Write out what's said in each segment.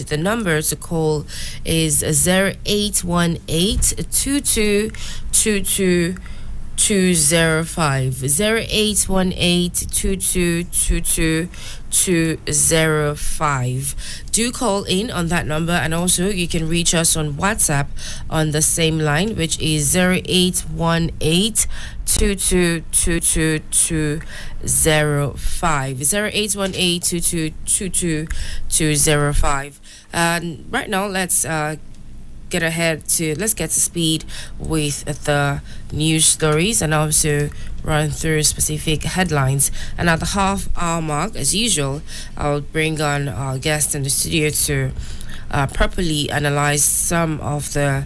The number to call is 0818 2222 205 Do call in on that number, and also you can reach us on WhatsApp on the same line, which is 0818 222 And right now, let's get to speed with the news stories and also run through specific headlines. And at the half hour mark, as usual, I'll bring on our guest in the studio to properly analyze some of the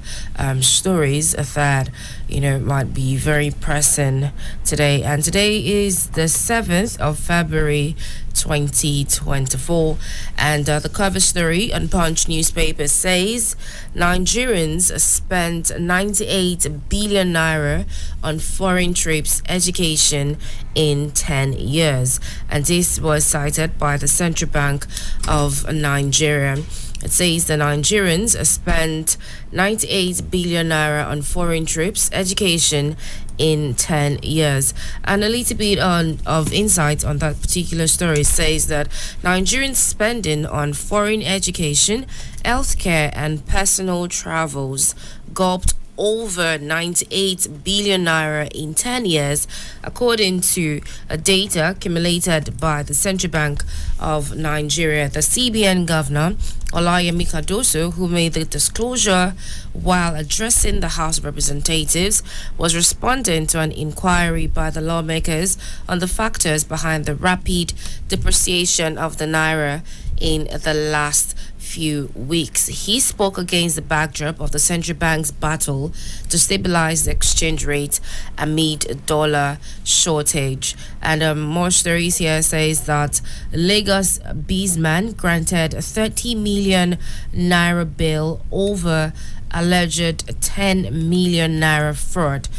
stories that might be very pressing today. And today is the 7th of February 2024, and the cover story on Punch newspaper says Nigerians spent 98 billion naira on foreign trips, education in 10 years, and this was cited by the Central Bank of Nigeria. It says the Nigerians spent 98 billion naira on foreign trips, education in 10 years. And a little bit of insight on that particular story says that Nigerians spending on foreign education, healthcare and personal travels gulped over 98 billion naira in 10 years, according to data accumulated by the Central Bank of Nigeria. The CBN governor, Olayemi Cardoso, who made the disclosure while addressing the House of Representatives, was responding to an inquiry by the lawmakers on the factors behind the rapid depreciation of the naira in the last few weeks. He spoke against the backdrop of the central bank's battle to stabilize the exchange rate amid dollar shortage. And more stories here says that Lagos businessman granted a 30 million naira bail over alleged 10 million naira fraud.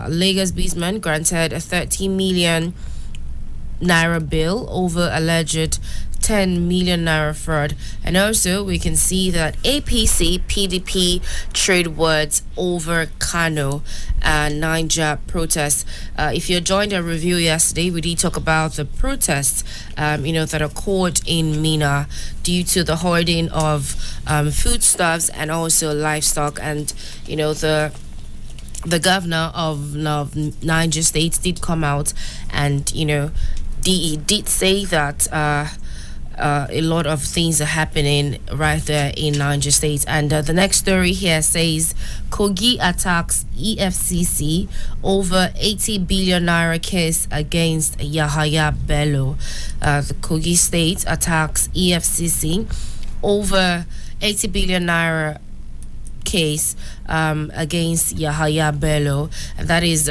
Lagos businessman granted a 30 million naira bail over alleged 10 million naira fraud. And also we can see that APC PDP trade words over Kano and Niger protests. If you joined our review yesterday, we did talk about the protests that occurred in Mina due to the hoarding of foodstuffs and also livestock. And the governor of Niger State did come out and he did say that a lot of things are happening right there in Niger State. And the next story here says Kogi attacks EFCC over 80 billion naira case against Yahaya Bello. The Kogi State attacks EFCC over 80 billion naira case against Yahaya Bello. And that is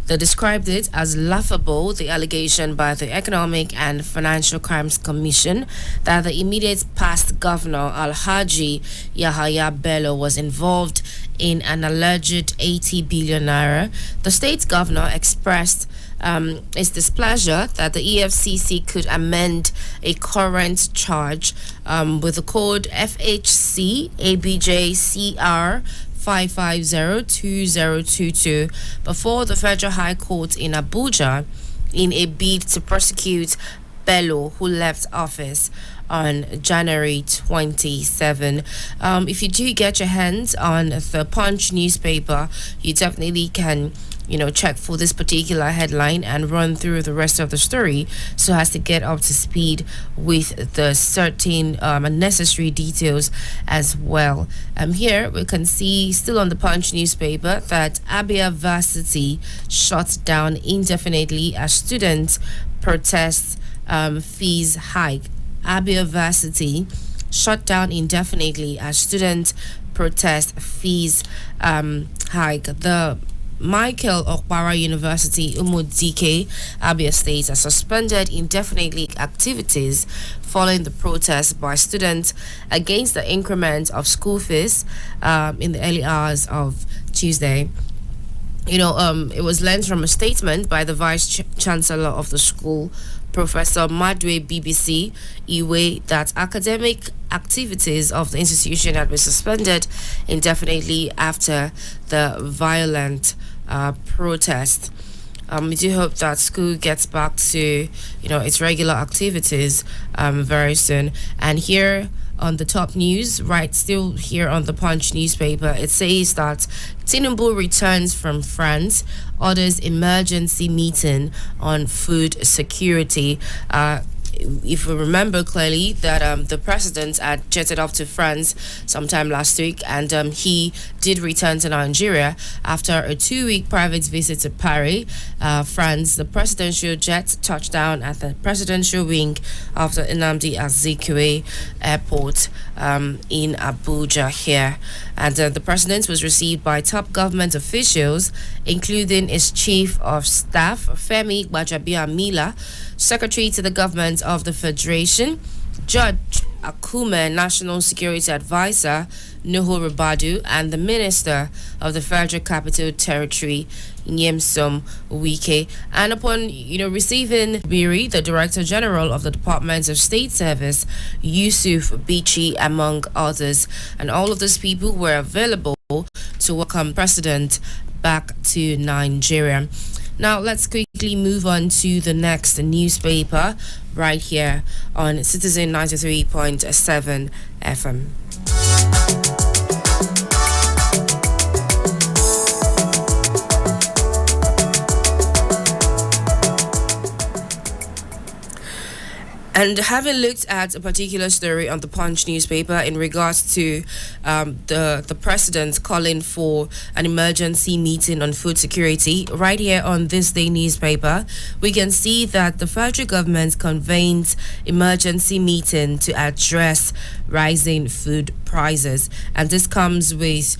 they described it as laughable, the allegation by the Economic and Financial Crimes Commission that the immediate past governor, Alhaji Yahaya Bello, was involved in an alleged 80 billion naira. The state governor expressed its displeasure that the EFCC could amend a current charge with the code FHC ABJCR 5502022 before the Federal High Court in Abuja in a bid to prosecute Bello, who left office on January 27. If you do get your hands on the Punch newspaper, you definitely can check for this particular headline and run through the rest of the story so as to get up to speed with the certain unnecessary details as well. Here we can see, still on the Punch newspaper, that Abia Varsity shut down indefinitely as students protest fees hike. Abia Varsity shut down indefinitely as students protest fees hike. The Michael Okpara University, Umudike, Abia State, has suspended indefinitely activities following the protest by students against the increment of school fees in the early hours of Tuesday. It was learned from a statement by the Vice Chancellor of the school, Professor Madwe BBC Iwe that academic activities of the institution had been suspended indefinitely after the violent protest. We do hope that school gets back to, its regular activities very soon. And here on the top news, right, still here on the Punch newspaper, it says that Tinubu returns from France, orders emergency meeting on food security. If we remember clearly that the president had jetted off to France sometime last week, and he did return to Nigeria after a 2-week private visit to Paris, France. The presidential jet touched down at the presidential wing of the Nnamdi Azikiwe Airport in Abuja here. And the president was received by top government officials, including his chief of staff, Femi Gbajabiamila, Secretary to the Government of the Federation, Judge Akume, National Security Advisor, Nuhu Ribadu, and the Minister of the Federal Capital Territory, Nyemsom Wike. And upon, receiving Biri, the Director General of the Department of State Service, Yusuf Bichi, among others. And all of these people were available to welcome President back to Nigeria. Now, let's quickly move on to the next newspaper right here on Citizen 93.7 FM. And having looked at a particular story on the Punch newspaper in regards to the president calling for an emergency meeting on food security, right here on This Day newspaper, we can see that the federal government convenes emergency meeting to address rising food prices. And this comes with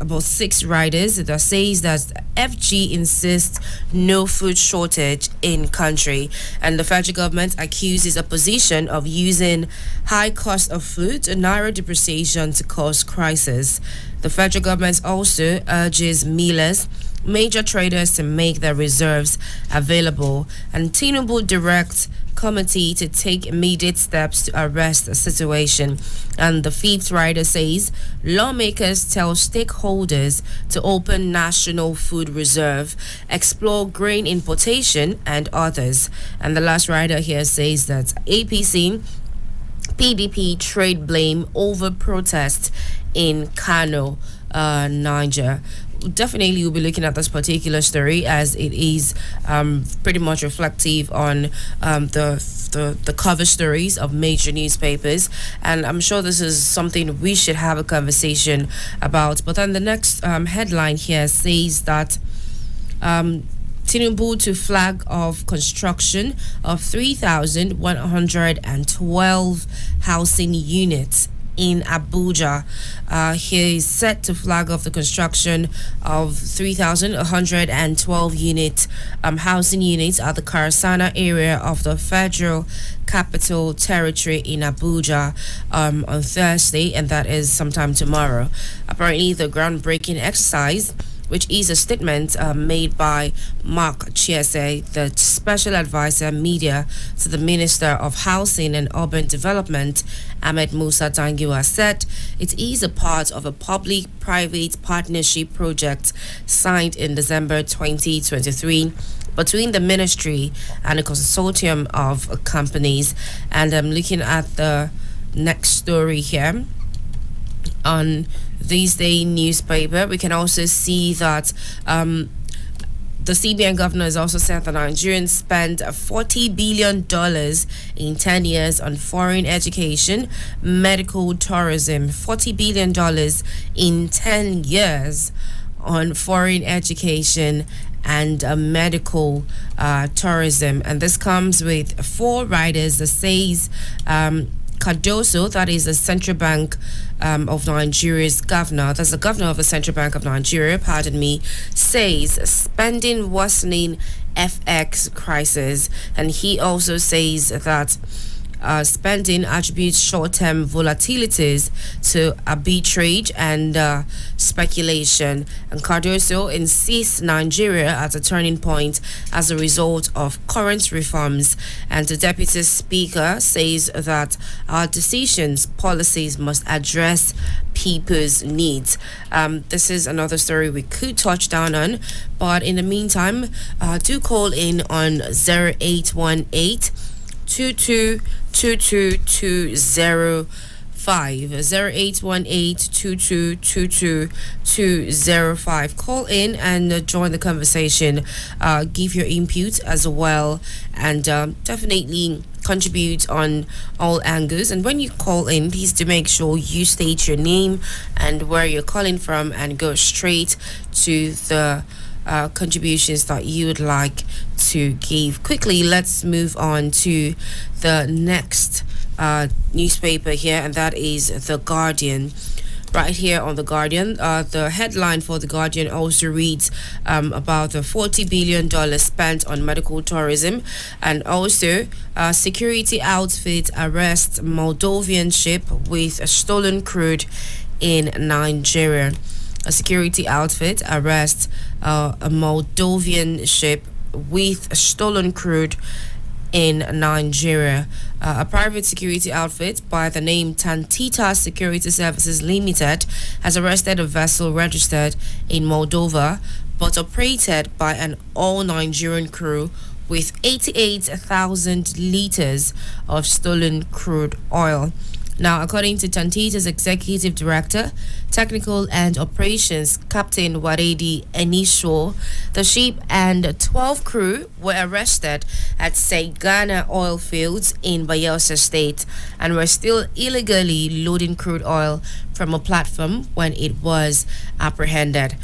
about 6 riders that says that FG insists no food shortage in country, and the federal government accuses opposition of using high cost of food and naira depreciation to cause crisis. The federal government also urges millers, major traders to make their reserves available, and Tinubu directs committee to take immediate steps to arrest the situation. And the 5th rider says lawmakers tell stakeholders to open national food reserve, explore grain importation, and others. And the last rider here says that APC PDP trade blame over protest in Kano, Niger. Definitely we'll be looking at this particular story as it is pretty much reflective on the cover stories of major newspapers, and I'm sure this is something we should have a conversation about. But then the next headline here says that Tinubu to flag off construction of 3,112 housing units in Abuja. He is set to flag off the construction of 3,112 housing units at the Karasana area of the Federal Capital Territory in Abuja on Thursday, and that is sometime tomorrow. Apparently, the groundbreaking exercise, which is a statement made by Mark Chiese, the Special Advisor Media to the Minister of Housing and Urban Development, Ahmed Musa Dangiwa, said it is a part of a public-private partnership project signed in December 2023 between the ministry and a consortium of companies. And I'm looking at the next story here on This Day newspaper. We can also see that the CBN governor has also said that Nigerians spend $40 billion in 10 years on foreign education, medical tourism. $40 billion in 10 years on foreign education and medical tourism. And this comes with 4 riders that says Cardoso, that is the Central Bank of Nigeria's governor, that's the governor of the Central Bank of Nigeria, says spending worsening FX crisis. And he also says that spending attributes short-term volatilities to arbitrage and speculation. And Cardoso insists Nigeria at a turning point as a result of current reforms. And the Deputy Speaker says that our decisions, policies must address people's needs. This is another story we could touch down on, but in the meantime, do call in on 0818 2222205 0818 Call in and join the conversation, give your input as well, and definitely contribute on all angles. And when you call in, please do make sure you state your name and where you're calling from, and go straight to the contributions that you would like to give. Quickly, let's move on to the next newspaper here, and that is The Guardian. Right here on The Guardian, the headline for The Guardian also reads about the $40 billion spent on medical tourism, and also security outfit arrests Moldovan ship with stolen crude in Nigeria. A security outfit arrests a Moldovan ship with stolen crude in Nigeria. A private security outfit by the name Tantita Security Services Limited has arrested a vessel registered in Moldova but operated by an all-Nigerian crew with 88,000 liters of stolen crude oil. Now, according to Tantita's Executive Director, Technical and Operations, Captain Waredi Enisho, the ship and 12 crew were arrested at Sagana oil fields in Bayelsa State and were still illegally loading crude oil from a platform when it was apprehended.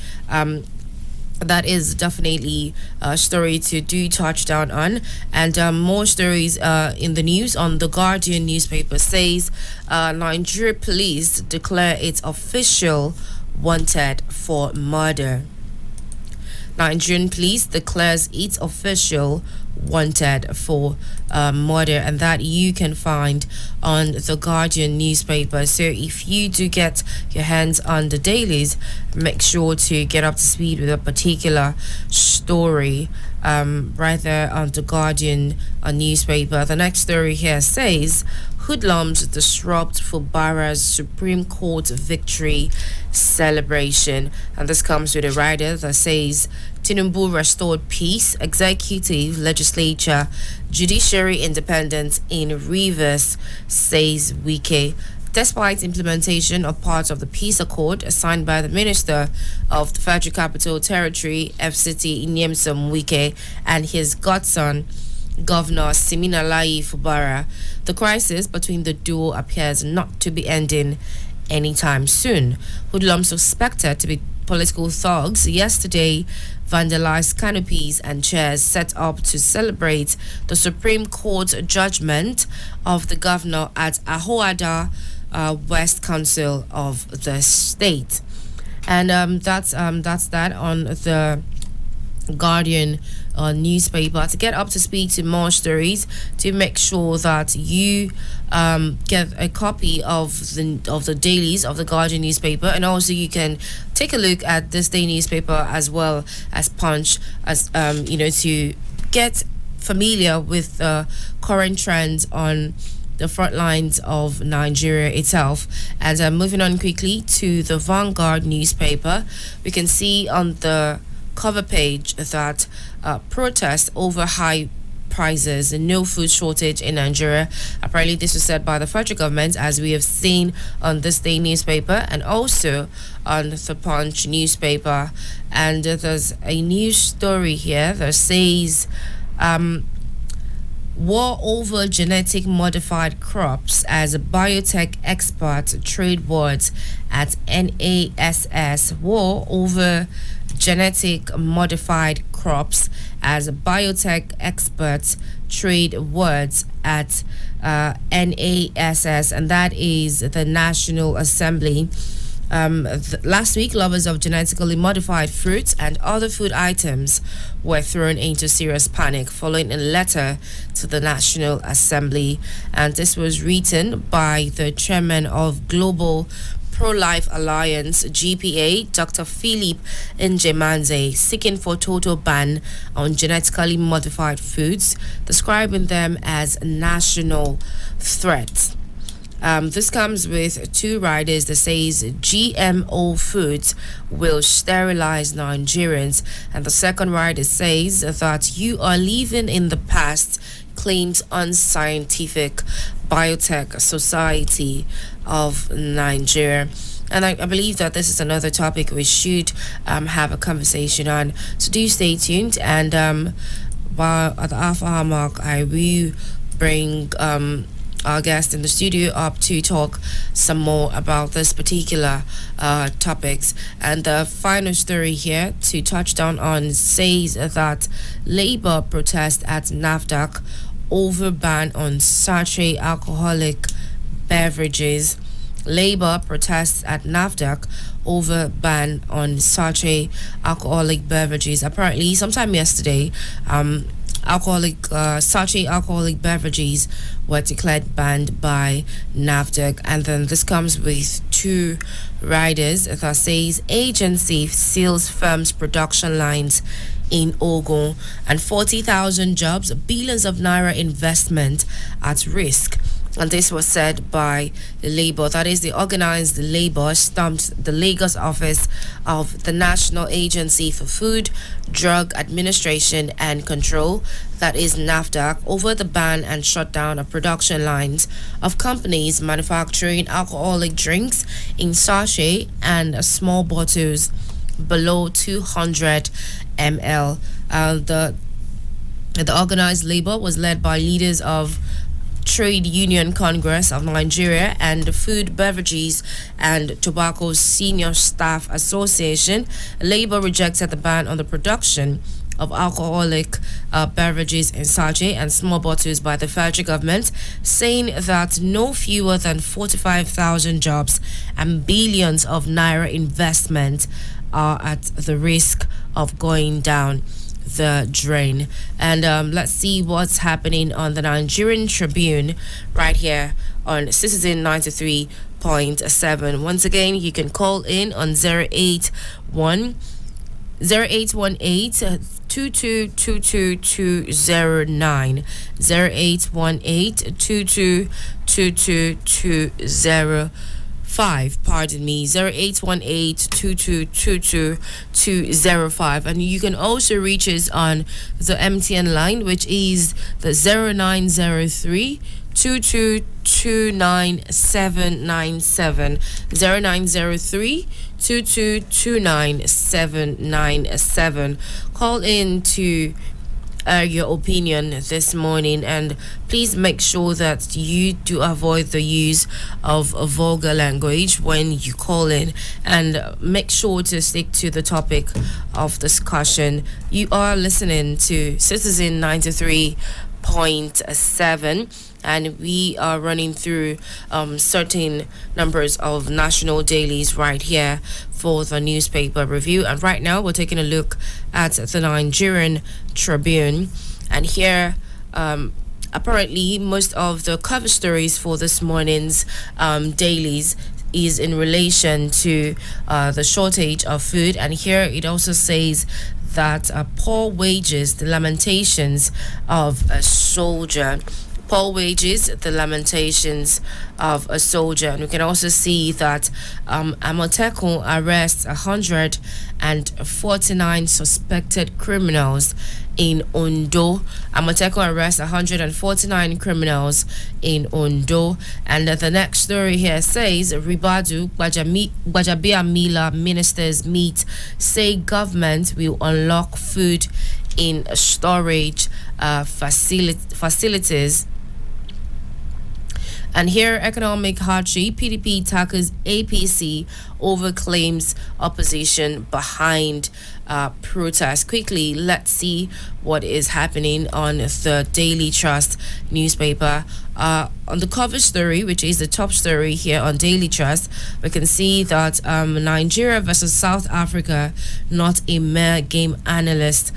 That is definitely a story to do touch down on, and more stories in the news. On The Guardian newspaper says Nigeria police declare its official wanted for murder. Nigerian police declares its official wanted for murder, and that you can find on The Guardian newspaper. So if you do get your hands on the dailies, make sure to get up to speed with a particular story right there on The Guardian newspaper. The next story here says hoodlums disrupt Fubara's Supreme Court victory celebration, and this comes with a rider that says Tinubu restored peace, executive, legislature, judiciary independence in Rivers, says Wike. Despite implementation of parts of the peace accord signed by the Minister of the Federal Capital Territory, FCT, Nyemsom Wike, and his godson, Governor Siminalayi Fubara, the crisis between the duo appears not to be ending anytime soon. Hoodlums suspected to be political thugs yesterday vandalized canopies and chairs set up to celebrate the Supreme Court judgment of the governor at Ahoada West Council of the state. And that's that on The Guardian newspaper. To get up to speed to more stories, to make sure that you get a copy of the dailies of The Guardian newspaper, and also you can take a look at this day newspaper as well as Punch, as to get familiar with the current trends on the front lines of Nigeria itself. And moving on quickly to the Vanguard newspaper, we can see on the cover page that protest over high prices and no food shortage in Nigeria. Apparently this was said by the federal government, as we have seen on this day newspaper and also on the Punch newspaper. And there's a news story here that says war over genetic modified crops as a biotech expert trade wars at NASS. War over genetic modified crops as biotech experts trade words at NASS, and that is the National Assembly. Last week, lovers of genetically modified fruits and other food items were thrown into serious panic following a letter to the National Assembly. And this was written by the chairman of Global Pro-Life Alliance GPA, Dr. Philip Njemanze, seeking for total ban on genetically modified foods, describing them as national threats. This comes with two riders that says GMO foods will sterilize Nigerians, and the second rider says that you are living in the past, claims unscientific biotech society of Nigeria. And I believe that this is another topic we should have a conversation on. So do stay tuned. And while at the half hour mark, I will bring our guest in the studio up to talk some more about this particular topics. And the final story here to touch down on says that Labour protest at NAFDAC over ban on sachet alcoholic beverages. Labour protests at NAFDAC over ban on sachet alcoholic beverages. Apparently, sometime yesterday, sachet alcoholic beverages were declared banned by NAFDAC, and then this comes with two riders that says agency seals firms production lines in Ogun, and 40,000 jobs, billions of naira investment at risk. And this was said by the Labour, that is, the organized Labour stumped the Lagos office of the National Agency for Food, Drug Administration and Control, that is NAFDAC, over the ban and shutdown of production lines of companies manufacturing alcoholic drinks in sachet and small bottles below 200 ml. The organized Labour was led by leaders of Trade Union Congress of Nigeria and the Food, Beverages and Tobacco Senior Staff Association. Labour rejected the ban on the production of alcoholic beverages in sachet and small bottles by the federal government, saying that no fewer than 45,000 jobs and billions of naira investment are at the risk of going down the drain. And let's see what's happening on the Nigerian Tribune right here on Citizen 93.7. Once again, you can call in on 0818 222209, 0818 pardon me, 0818-2222-205. And you can also reach us on the MTN line, which is the 0903 2229797, 0903 2229797. Call in to your opinion this morning, and please make sure that you do avoid the use of vulgar language when you call in, and make sure to stick to the topic of discussion. You are listening to Citizen 93.7, and we are running through certain numbers of national dailies right here for the newspaper review. And right now we're taking a look at the Nigerian Tribune, and here apparently most of the cover stories for this morning's dailies is in relation to the shortage of food. And here it also says that poor wages, the lamentations of a soldier. Poor wages, the lamentations of a soldier. And we can also see that Amotekun arrests 149 suspected criminals in Ondo. Amotekun arrests 149 criminals in Ondo. And the next story here says Ribadu Gbajabiamila ministers meet, say government will unlock food in storage facilities. And here, economic hardship, PDP tackles APC over claims opposition behind protest. Quickly, let's see what is happening on the Daily Trust newspaper. On the cover story, which is the top story here on Daily Trust, we can see that Nigeria versus South Africa, not a mere game analyst.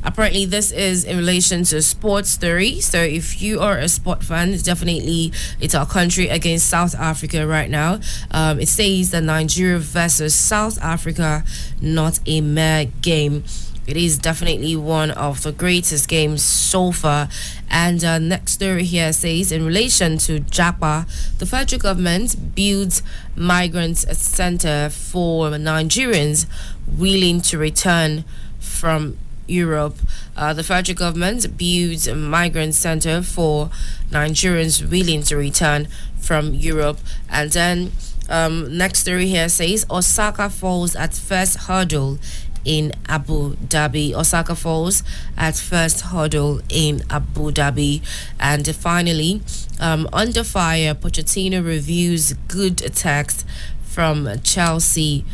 Apparently, this is in relation to a sports story. So, if you are a sport fan, definitely it's our country against South Africa right now. It says that Nigeria versus South Africa, not a mere game. It is definitely one of the greatest games so far. And next story here says, in relation to Japa, the federal government builds migrants center for Nigerians willing to return from Europe. The federal government builds a migrant center for Nigerians willing to return from Europe. And then next story here says, Osaka falls at first hurdle in Abu Dhabi. Osaka falls at first hurdle in Abu Dhabi. And finally, under fire, Pochettino reviews good text from Chelsea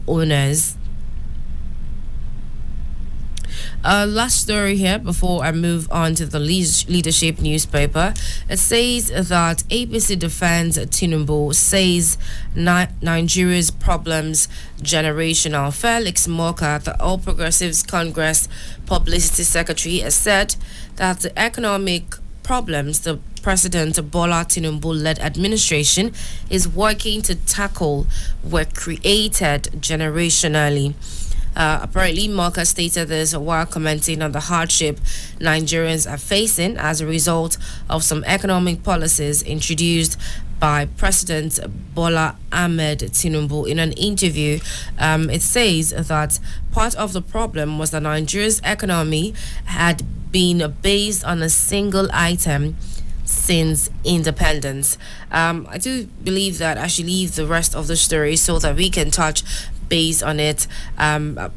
owners. Last story here before I move on to the leadership newspaper. It says that APC defends Tinubu, says Nigeria's problems generational. Felix Moka, the All Progressives Congress publicity secretary, has said that the economic problems the President Bola Tinubu-led administration is working to tackle were created generationally. Apparently, Moka stated this while commenting on the hardship Nigerians are facing as a result of some economic policies introduced by President Bola Ahmed Tinubu. In an interview, it says that part of the problem was that Nigeria's economy had been based on a single item since independence. I do believe that I should leave the rest of the story so that we can touch base on it,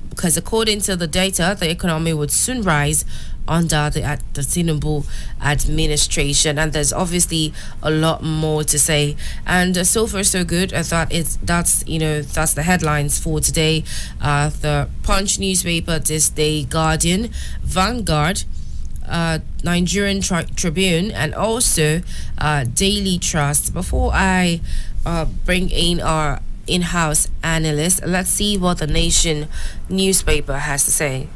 because according to the data, the economy would soon rise under the Tinubu administration, and there's obviously a lot more to say. And so far so good. I thought that's the headlines for today. The Punch newspaper this day, Guardian, Vanguard, Nigerian Tribune, and also Daily Trust. Before I bring in our in-house analyst, let's see what the Nation newspaper has to say.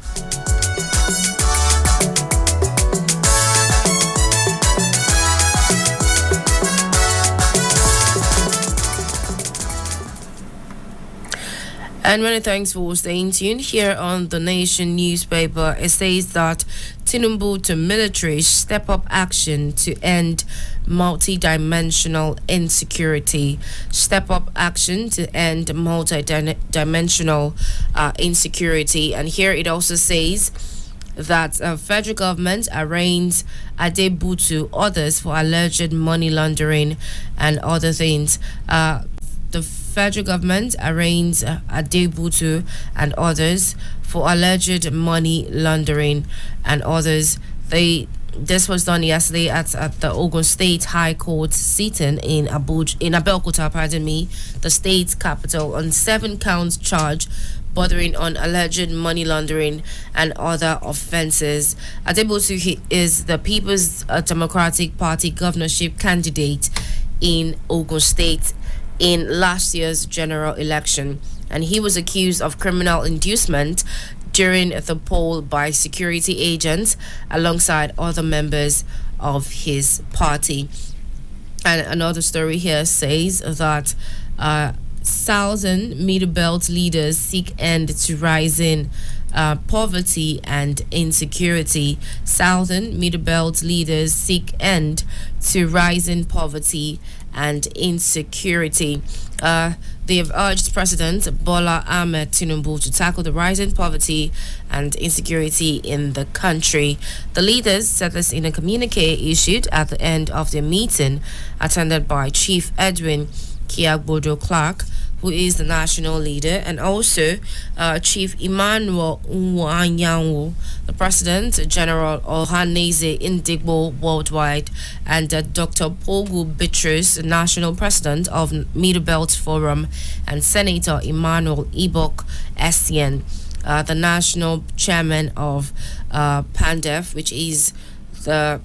And many thanks for staying tuned here on the Nation newspaper. It says that Tinubu to military step up action to end multi-dimensional insecurity. Step up action to end multi-dimensional insecurity. And here it also says that federal government arraigns Adebutu, others for alleged money laundering and other things. The federal government arraigns Adebutu and others for alleged money laundering and others. This was done yesterday at the Ogun State High Court sitting in Abeokuta, the state's capital, on 7 counts charge bordering on alleged money laundering and other offences. Adebutu is the People's Democratic Party governorship candidate in Ogun State in last year's general election, and he was accused of criminal inducement during the poll by security agents alongside other members of his party. And another story here says that Southern Middle Belt leaders seek end to rising poverty and insecurity. Southern Middle Belt leaders seek end to rising poverty and insecurity. They have urged President Bola Ahmed Tinubu to tackle the rising poverty and insecurity in the country. The leaders said this in a communique issued at the end of their meeting, attended by Chief Edwin Kiagbodo Clark, who is the national leader, and also Chief Emmanuel Nwanyanwu, the President General Ohaneze Indigbo Worldwide, and Dr. Pogu Bitrus, the National President of Middle Belt Forum, and Senator Emmanuel Ibok Essien, the National Chairman of PANDEF, which is the.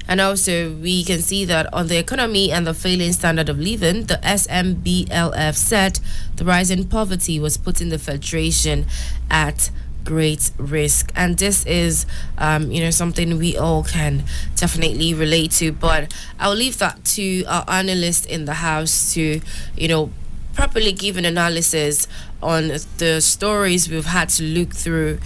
And also, we can see that on the economy and the failing standard of living, the SMBLF said the rise in poverty was putting the Federation at great risk. And this is, something we all can definitely relate to. But I'll leave that to our analyst in the house to, properly give an analysis on the stories we've had to look through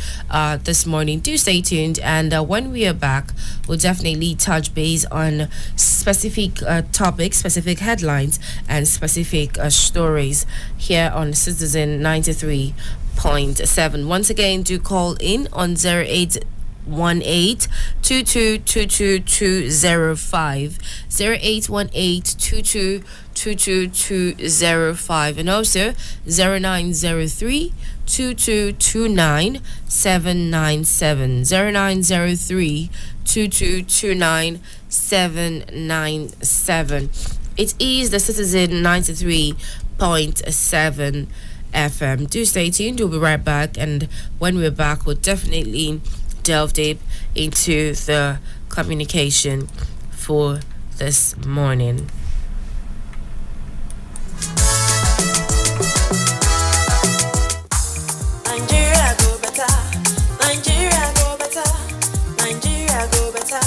this morning. Do stay tuned, and when we are back, we'll definitely touch base on specific topics, specific headlines, and specific stories here on Citizen 93.7. Once again, do call in on 0818 2222205, 0818 222205, and also 0903 2229 797, 0903 2229 797. It is the Citizen 93.7 FM. Do stay tuned, we'll be right back, and when we're back, we'll definitely delve deep into the communication for this morning. Nigeria go better, Nigeria go better, Nigeria go better.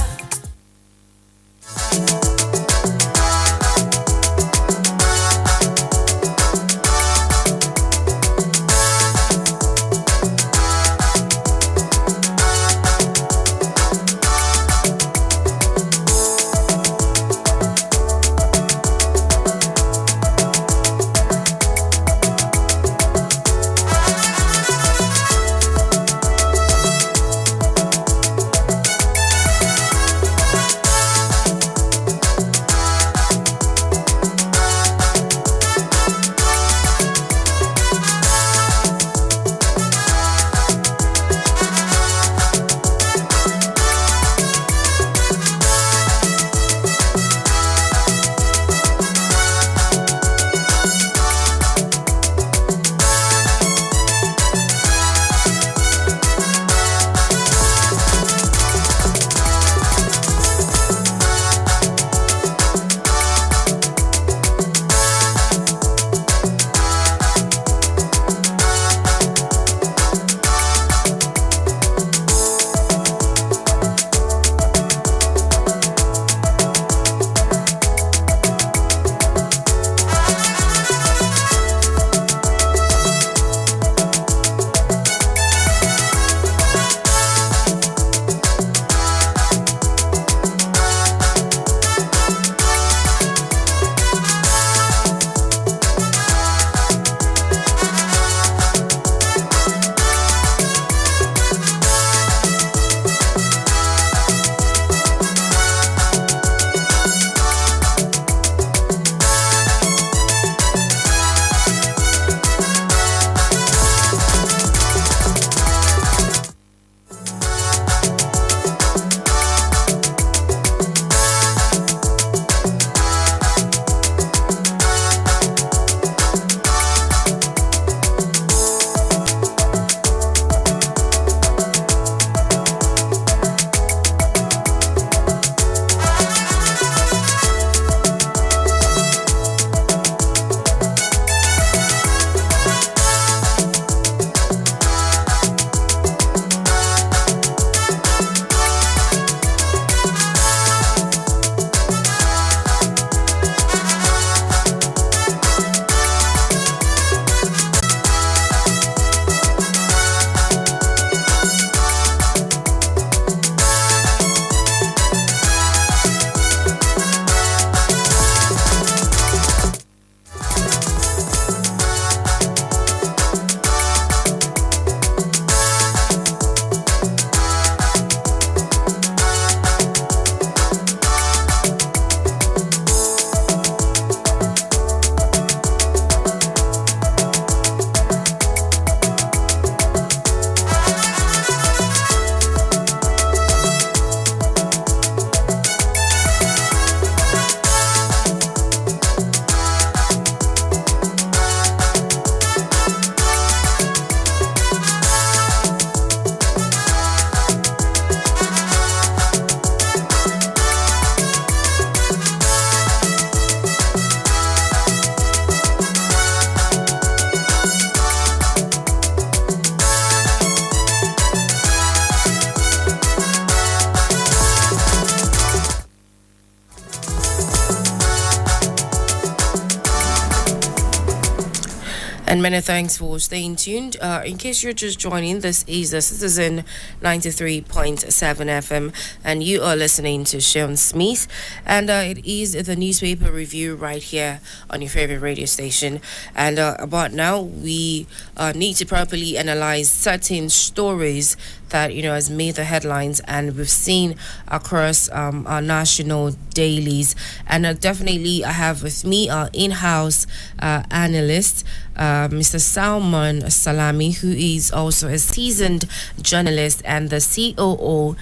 And many thanks for staying tuned. In case you're just joining, this is the Citizen 93.7 FM, and you are listening to Sean Smith. And it is the newspaper review right here on your favorite radio station. And about now, we need to properly analyze certain stories that has made the headlines, and we've seen across our national dailies. And definitely, I have with me our in-house analyst, Mr. Salman Salami, who is also a seasoned journalist and the COO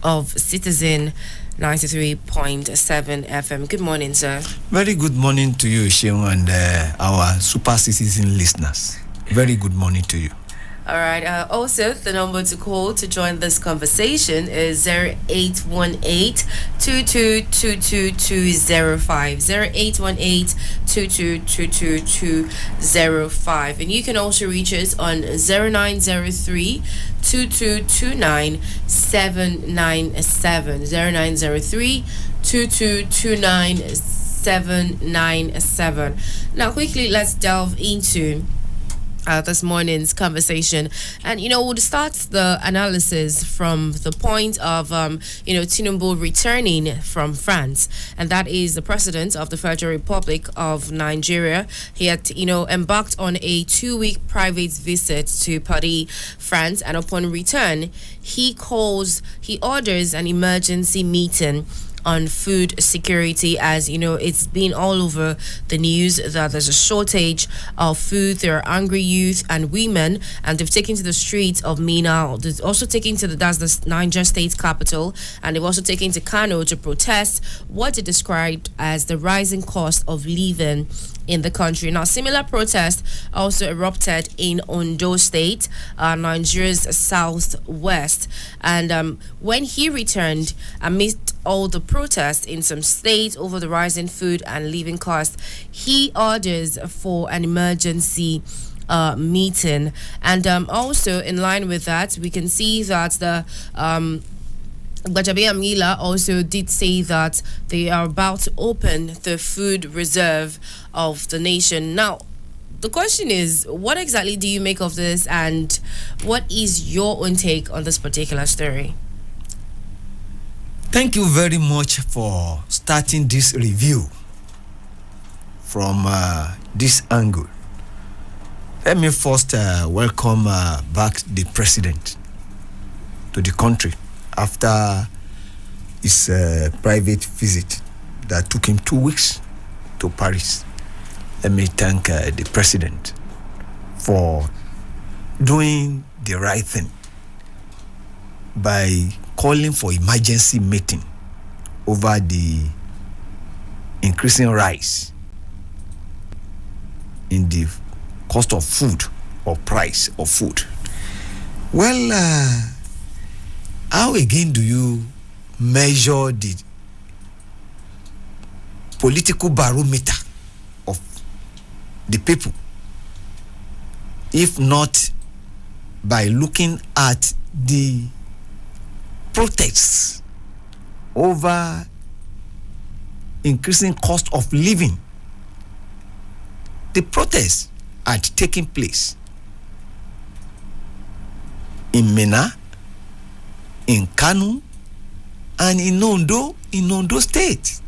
of Citizen 93.7 FM. Good morning, sir. Very good morning to you, Sheung, and our Super Citizen listeners. Very good morning to you. All right. Also, the number to call to join this conversation is 0818-2222-205. 0818-2222-205. And you can also reach us on 0903-2229-797. 0903-2229-797. Now, quickly, let's delve into this morning's conversation, and we'll start the analysis from the point of Tinubu returning from France, and that is the president of the Federal Republic of Nigeria. He had embarked on a 2-week private visit to Paris, France, and upon return he orders an emergency meeting on food security. As it's been all over the news that there's a shortage of food. There are angry youth and women, and they've taken to the streets of Mina. They've also taken to that's the Niger state capital, and they've also taken to Kano to protest what they described as the rising cost of living in the country. Now, similar protests also erupted in Ondo State, Nigeria's southwest. And when he returned, amidst all the protests in some states over the rising food and living costs, he orders for an emergency meeting. And also, in line with that, we can see that the Gbajabiamila Amila also did say that they are about to open the food reserve of the nation. Now, the question is, what exactly do you make of this, and what is your own take on this particular story? Thank you very much for starting this review from this angle. Let me first welcome back the president to the country after his private visit that took him 2 weeks to Paris. Let me thank the president for doing the right thing by calling for emergency meeting over the increasing rise in the cost of food or price of food. Well, how again do you measure the political barometer of the people if not by looking at the protests over increasing cost of living? The protests had taken place in Mina, in Kano, and in Ondo State.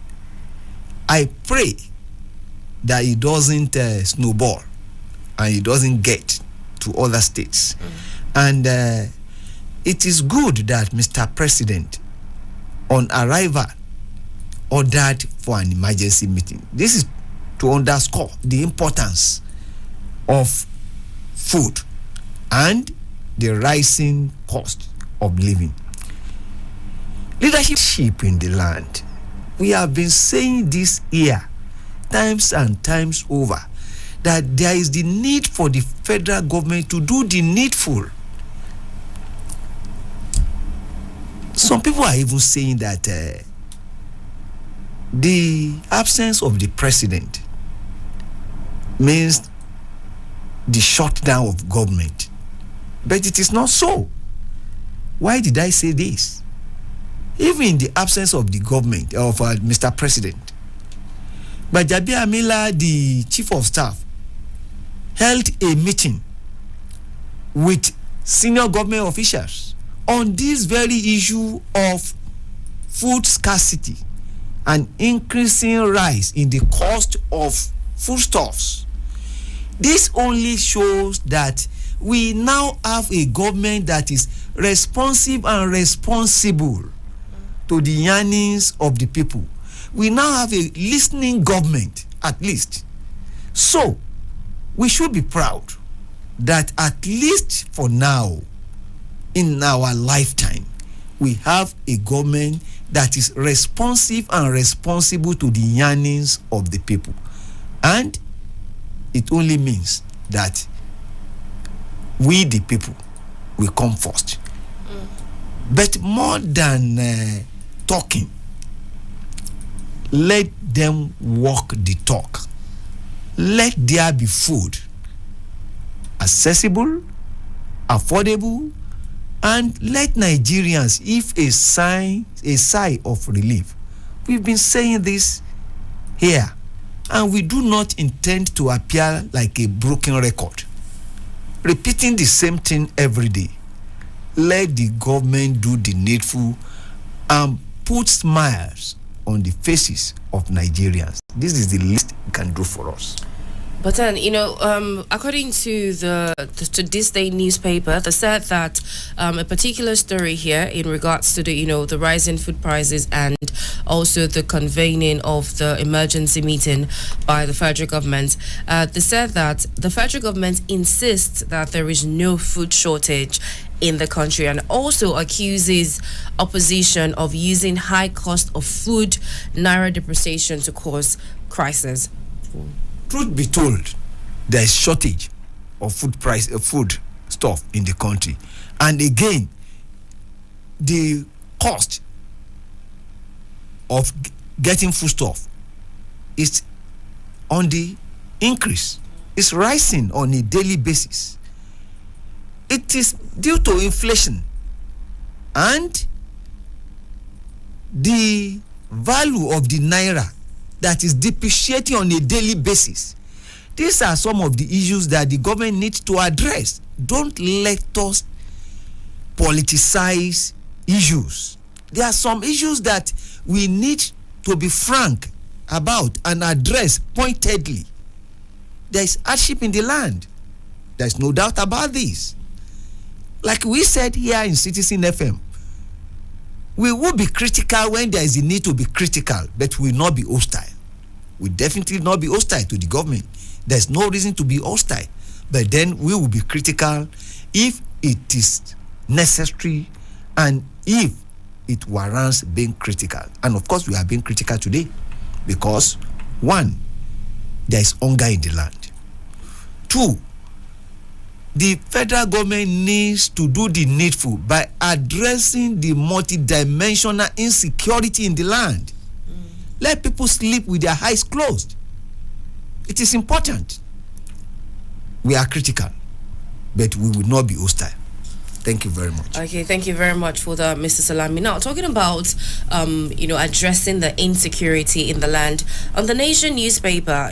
I pray that it doesn't snowball and it doesn't get to other states. And it is good that Mr. President, on arrival, ordered for an emergency meeting. This is to underscore the importance of food and the rising cost of living. Leadership in the land. We have been saying this here times and times over, that there is the need for the federal government to do the needful. Some people are even saying that the absence of the president means the shutdown of government. But it is not so. Why did I say this? Even in the absence of the government, of Mr. President, Gbajabiamila, the chief of staff, held a meeting with senior government officials on this very issue of food scarcity and increasing rise in the cost of foodstuffs. This only shows that we now have a government that is responsive and responsible to the yearnings of the people. We now have a listening government, at least. So, we should be proud that at least for now, in our lifetime, we have a government that is responsive and responsible to the yearnings of the people. And it only means that we, the people, will come first. But more than talking, let them walk the talk. Let there be food, accessible, affordable, and let Nigerians, if a sigh of relief. We've been saying this here, and we do not intend to appear like a broken record, repeating the same thing every day. Let the government do the needful and put smiles on the faces of Nigerians. This is the least it can do for us. But then, according to to this day newspaper, they said that a particular story here in regards to the rising food prices and also the convening of the emergency meeting by the federal government. They said that the federal government insists that there is no food shortage in the country and also accuses opposition of using high cost of food, naira depreciation to cause crisis. Truth be told, there is shortage of food stuff in the country, and again, the cost of getting food stuff is on the increase. It's rising on a daily basis. It is due to inflation and the value of the naira that is depreciating on a daily basis. These are some of the issues that the government needs to address. Don't let us politicize issues. There are some issues that we need to be frank about and address pointedly. There is hardship in the land. There is no doubt about this. Like we said here in Citizen FM, we will be critical when there is a need to be critical, but we will not be hostile. We definitely not be hostile to the government. There's no reason to be hostile. But then we will be critical if it is necessary and if it warrants being critical. And of course, we are being critical today because, one, there is hunger in the land. Two, the federal government needs to do the needful by addressing the multidimensional insecurity in the land. Let people sleep with their eyes closed. It is important. We are critical, but we will not be hostile. Thank you very much. Okay, thank you very much for that, Mr. Salami. Now, talking about, addressing the insecurity in the land. On the Nation newspaper,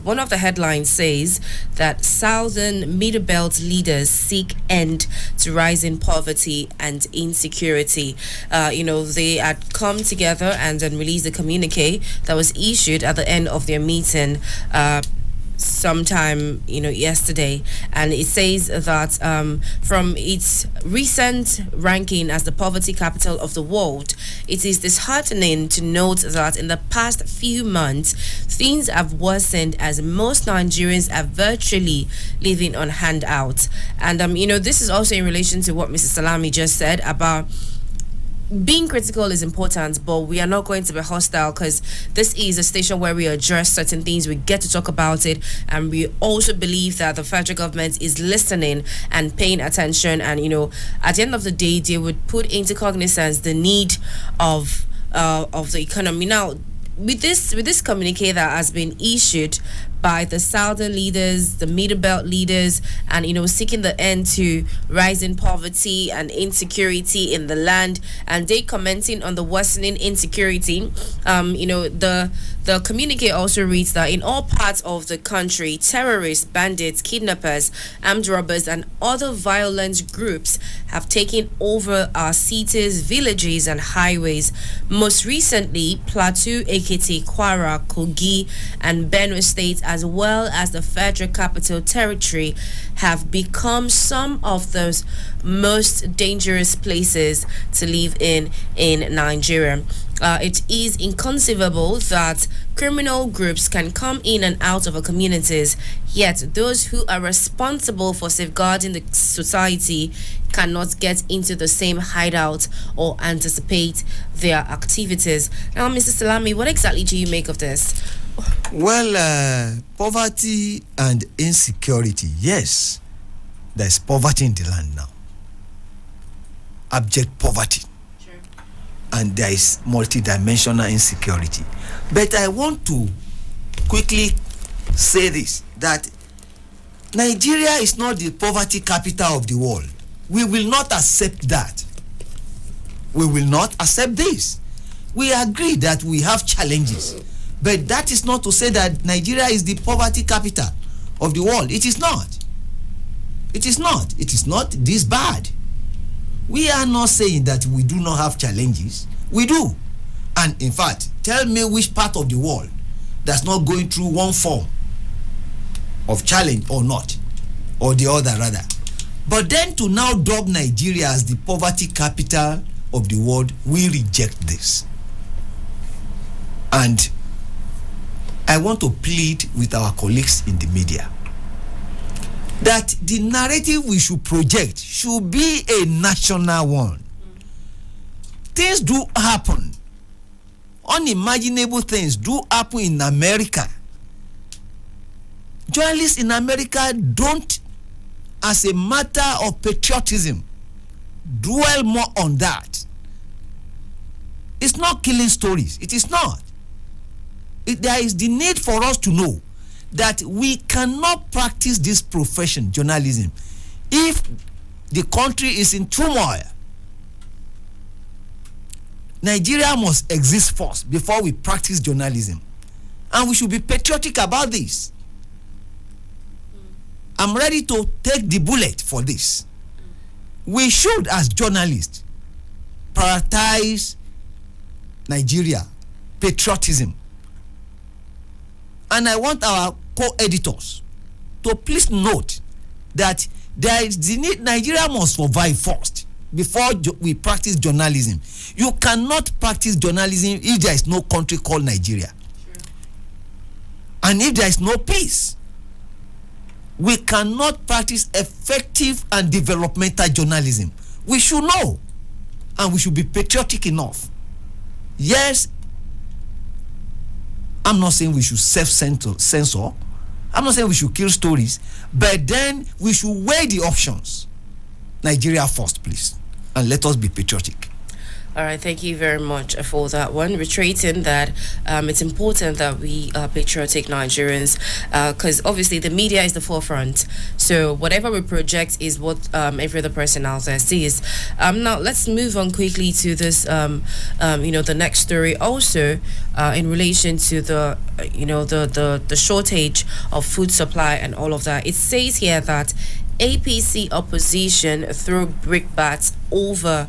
one of the headlines says that Southern Middle Belt leaders seek end to rising poverty and insecurity. They had come together and then released a communique that was issued at the end of their meeting sometime yesterday, and it says that from its recent ranking as the poverty capital of the world, it is disheartening to note that in the past few months things have worsened as most Nigerians are virtually living on handouts. And this is also in relation to what Mr. Salami just said about being critical is important, but we are not going to be hostile because this is a station where we address certain things, we get to talk about it, and we also believe that the federal government is listening and paying attention, and at the end of the day they would put into cognizance the need of the economy. Now, with this communique that has been issued by the southern leaders, the middle belt leaders, and seeking the end to rising poverty and insecurity in the land. And they commenting on the worsening insecurity. The communique also reads that in all parts of the country, terrorists, bandits, kidnappers, armed robbers, and other violent groups have taken over our cities, villages, and highways. Most recently, Plateau, Ekiti, Kwara, Kogi, and Benue states, as well as the Federal Capital Territory, have become some of those most dangerous places to live in Nigeria. It is inconceivable that criminal groups can come in and out of our communities, yet those who are responsible for safeguarding the society cannot get into the same hideout or anticipate their activities. Now, Mr. Salami, what exactly do you make of this? Well, poverty and insecurity, yes, there's poverty in the land now. Abject poverty. And there is multidimensional insecurity. But I want to quickly say this, that Nigeria is not the poverty capital of the world. We will not accept that. We will not accept this. We agree that we have challenges, but that is not to say that Nigeria is the poverty capital of the world. It is not. It is not. It is not this bad. We are not saying that we do not have challenges. We do. And in fact, tell me which part of the world that's not going through one form of challenge or not, or the other rather. But then to now dub Nigeria as the poverty capital of the world, we reject this. And I want to plead with our colleagues in the media that the narrative we should project should be a national one. Things do happen. Unimaginable things do happen in America. Journalists in America don't, as a matter of patriotism, dwell more on that. It's not killing stories. It is not. There is the need for us to know that we cannot practice this profession, journalism, if the country is in turmoil. Nigeria must exist first before we practice journalism. And we should be patriotic about this. I'm ready to take the bullet for this. We should, as journalists, prioritize Nigeria, patriotism. And I want our co-editors to please note that there is the need. Nigeria must survive first before we practice journalism. You cannot practice journalism if there is no country called Nigeria. Sure. And if there is no peace. We cannot practice effective and developmental journalism. We should know, and we should be patriotic enough. Yes, I'm not saying we should self-censor. I'm not saying we should kill stories, but then we should weigh the options. Nigeria first, please, and let us be patriotic. All right, thank you very much for that one. Reiterating that it's important that we are patriotic Nigerians, because obviously the media is the forefront. So whatever we project is what every other person out there sees. Now let's move on quickly to this, the next story. Also, in relation to the shortage of food supply and all of that, it says here that APC opposition threw brickbats over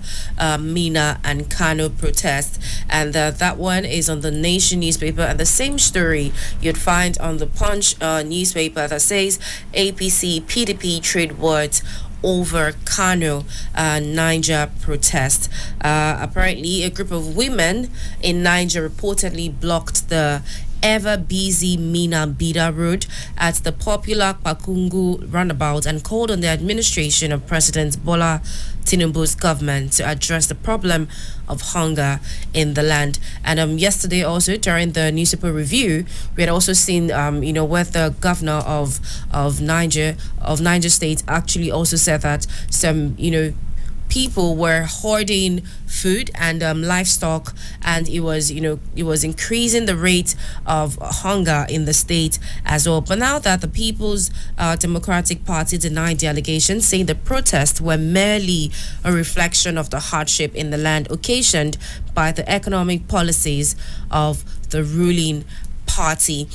Mina and Kano protest, and that one is on the Nation newspaper. And the same story you'd find on the Punch newspaper that says APC PDP trade words over Kano Niger protest. Apparently, a group of women in Niger reportedly blocked the ever busy Mina Bida Road at the popular Pakungu roundabout and called on the administration of President Bola Tinubu's government to address the problem of hunger in the land. And yesterday also during the newspaper review, we had also seen where the governor of Niger State actually also said that some people were hoarding food and livestock, and it was increasing the rate of hunger in the state as well. But now that the People's Democratic Party denied the allegations, saying the protests were merely a reflection of the hardship in the land occasioned by the economic policies of the ruling party.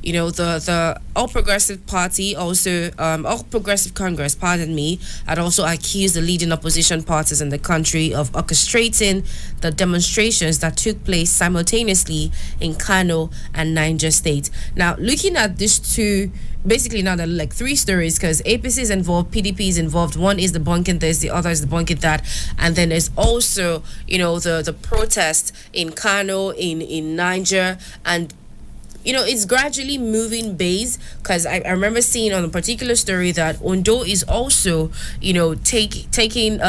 The All Progressive Party also, All Progressive Congress, pardon me, had also accused the leading opposition parties in the country of orchestrating the demonstrations that took place simultaneously in Kano and Niger State. Now, looking at these two, basically now there are like three stories, because APC is involved, PDP is involved. One is debunking this, the other is debunking that, and then there's also, the protest in Kano, in Niger, and it's gradually moving base, because I remember seeing on a particular story that Ondo is also, taking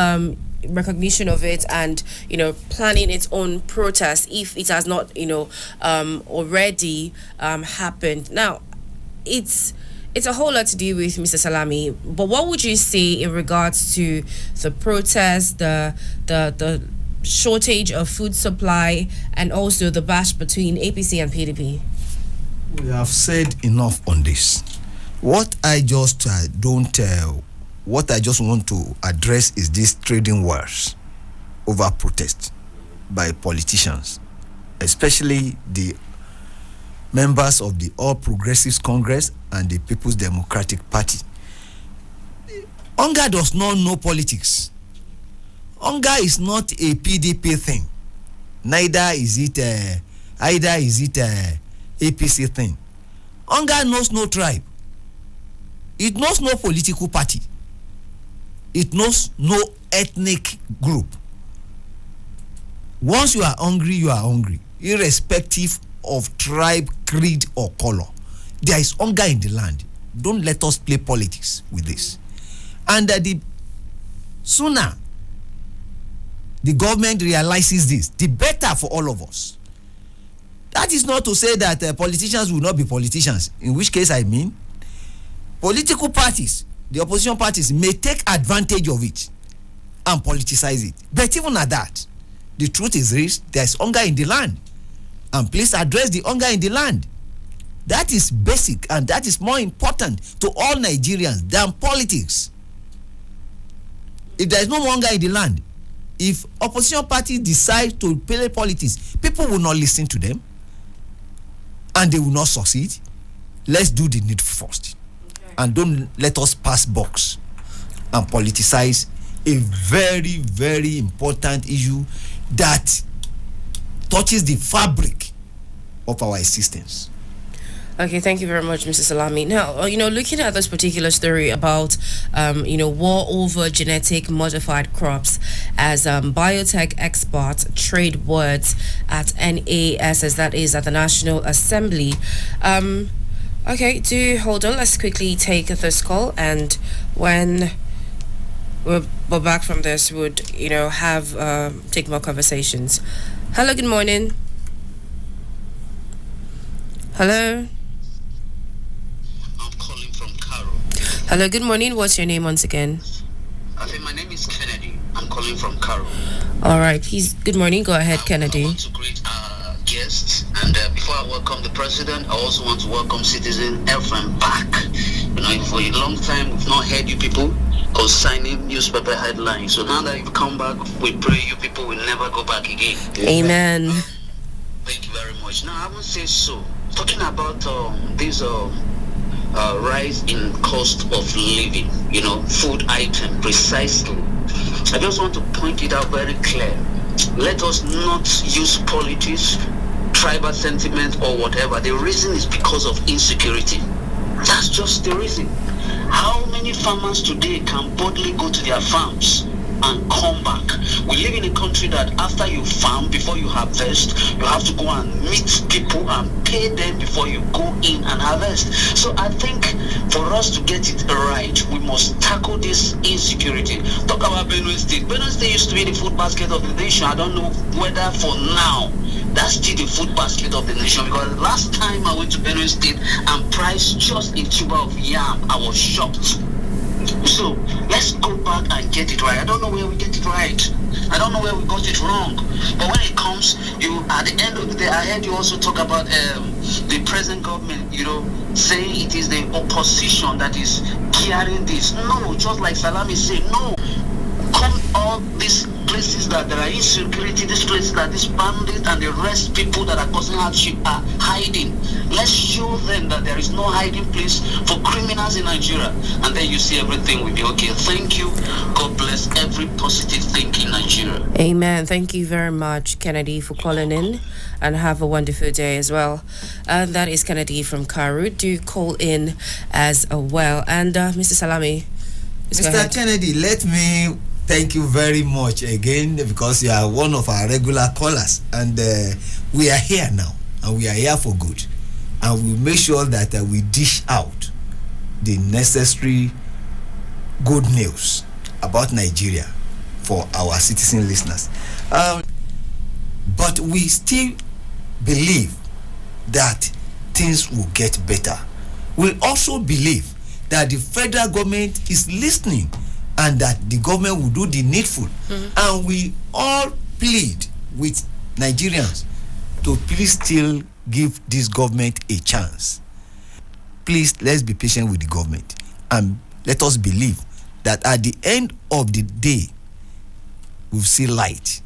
recognition of it and, planning its own protest if it has not, already happened. Now, it's a whole lot to do with Mr. Salami, but what would you say in regards to the protest, the shortage of food supply, and also the bash between APC and PDP? We have said enough on this. What I just what I just want to address is this trading wars over protest by politicians, especially the members of the All Progressives Congress and the People's Democratic Party. Hunger does not know politics. Hunger is not a PDP thing. Neither is it APC thing. Hunger knows no tribe. It knows no political party. It knows no ethnic group. Once you are hungry, irrespective of tribe, creed, or color. There is hunger in the land. Don't let us play politics with this. And the sooner the government realizes this, the better for all of us. That is not to say that politicians will not be politicians, in which case I mean political parties, the opposition parties may take advantage of it and politicize it. But even at that, the truth is this: there is hunger in the land, and please address the hunger in the land. That is basic, and that is more important to all Nigerians than politics. If there is no hunger in the land, if opposition parties decide to play politics, people will not listen to them and they will not succeed. Let's do the needful first. Okay. And don't let us pass box and politicize a very, very important issue that touches the fabric of our existence. Okay, thank you very much, Mr. Salami. Now, looking at this particular story about, war over genetic modified crops as biotech experts trade words at NASS, that is at the National Assembly. Okay, do hold on. Let's quickly take this call, and when we're back from this, would have take more conversations. Hello, good morning. Hello. Hello, good morning. What's your name once again? My name is Kennedy. I'm calling from Cairo. All right, please. Good morning. Go ahead, Kennedy. I want to greet our guests, and before I welcome the president, I also want to welcome Citizen FM back. For a long time we've not heard you people concerning newspaper headlines. So now that you've come back, we pray you people will never go back again. Amen. Thank you very much. Now I would say so. Talking about this rise in cost of living, food item precisely. I just want to point it out very clear. Let us not use politics, tribal sentiment, or whatever. The reason is because of insecurity. That's just the reason. How many farmers today can boldly go to their farms and come back? We live in a country that after you farm, before you harvest, you have to go and meet people and pay them before you go in and harvest. So I think for us to get it right, we must tackle this insecurity. Talk about Benue State. Benue State used to be the food basket of the nation. I don't know whether for now that's still the food basket of the nation, because last time I went to Benue State and priced just a tuber of yam, I was shocked. So let's go back and get it right. I don't know where we get it right. I don't know where we got it wrong. But when it comes, you at the end of the day, I heard you also talk about the present government, saying it is the opposition that is carrying this. No, just like Salami said, no. Come all these places that there are insecurity, these places that these bandits and the rest people that are causing hardship are hiding. Let's show them that there is no hiding place for criminals in Nigeria, and then you see everything will be okay. Thank you. God bless every positive thing in Nigeria. Amen. Thank you very much, Kennedy, for calling in, and have a wonderful day as well. And that is Kennedy from Karu. Do call in as well. And Mr. Salami, Mr. Kennedy, let me thank you very much again, because you are one of our regular callers, and we are here now, and we are here for good, and we make sure that we dish out the necessary good news about Nigeria for our citizen listeners. But we still believe that things will get better. We also believe that the federal government is listening, and that the government will do the needful. And we all plead with Nigerians to please still give this government a chance. Please, let's be patient with the government, and let us believe that at the end of the day, we'll see light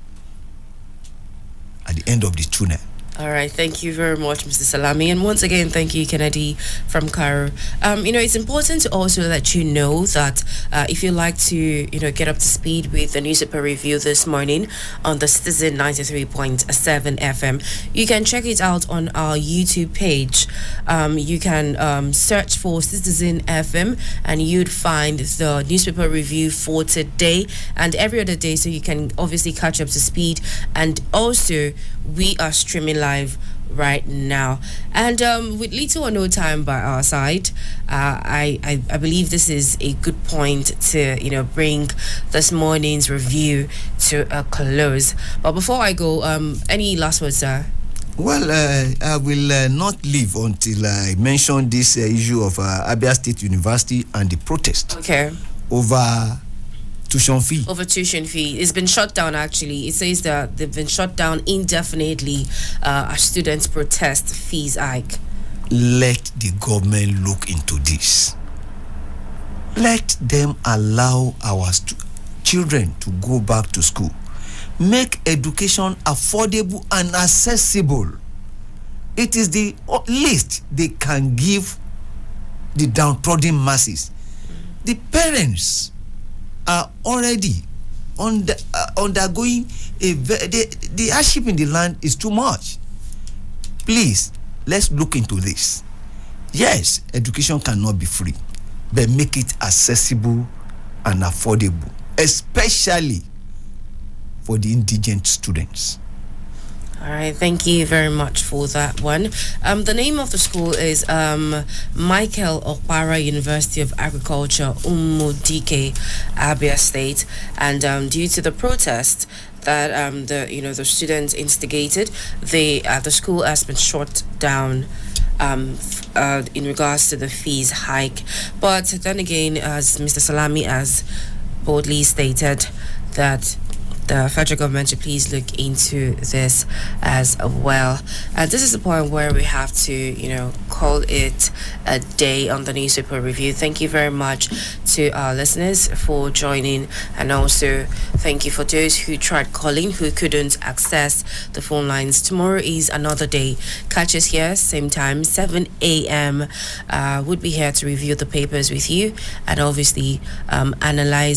at the end of the tunnel. All right, thank you very much, Mr. Salami. And once again, thank you, Kennedy from Cairo. It's important to also let you know that if you'd like to, get up to speed with the newspaper review this morning on the Citizen 93.7 FM, you can check it out on our YouTube page. You can search for Citizen FM, and you'd find the newspaper review for today and every other day, so you can obviously catch up to speed. And also, we are streaming live right now, and with little or no time by our side, I believe this is a good point to bring this morning's review to a close. But before I go, any last words, sir? Well, I will not leave until I mention this issue of Abia State University and the protest over tuition fee. Over tuition fee. It's been shut down, actually. It says that they've been shut down indefinitely as students protest fees hike. Let the government look into this. Let them allow our children to go back to school. Make education affordable and accessible. It is the least they can give the downtrodden masses. The parents are already undergoing the hardship in the land is too much. Please, let's look into this. Yes, education cannot be free, but make it accessible and affordable, especially for the indigent students. All right, thank you very much for that one. The name of the school is Michael Okpara University of Agriculture, Umudike, Abia State, and due to the protest that the students instigated, the school has been shut down in regards to the fees hike. But then again, as Mr. Salami has boldly stated, that the federal government should please look into this as well. And this is the point where we have to, call it a day on the newspaper review. Thank you very much to our listeners for joining, and also thank you for those who tried calling who couldn't access the phone lines. Tomorrow is another day. Catch us here, same time, 7 a.m. We'll be here to review the papers with you and obviously analyze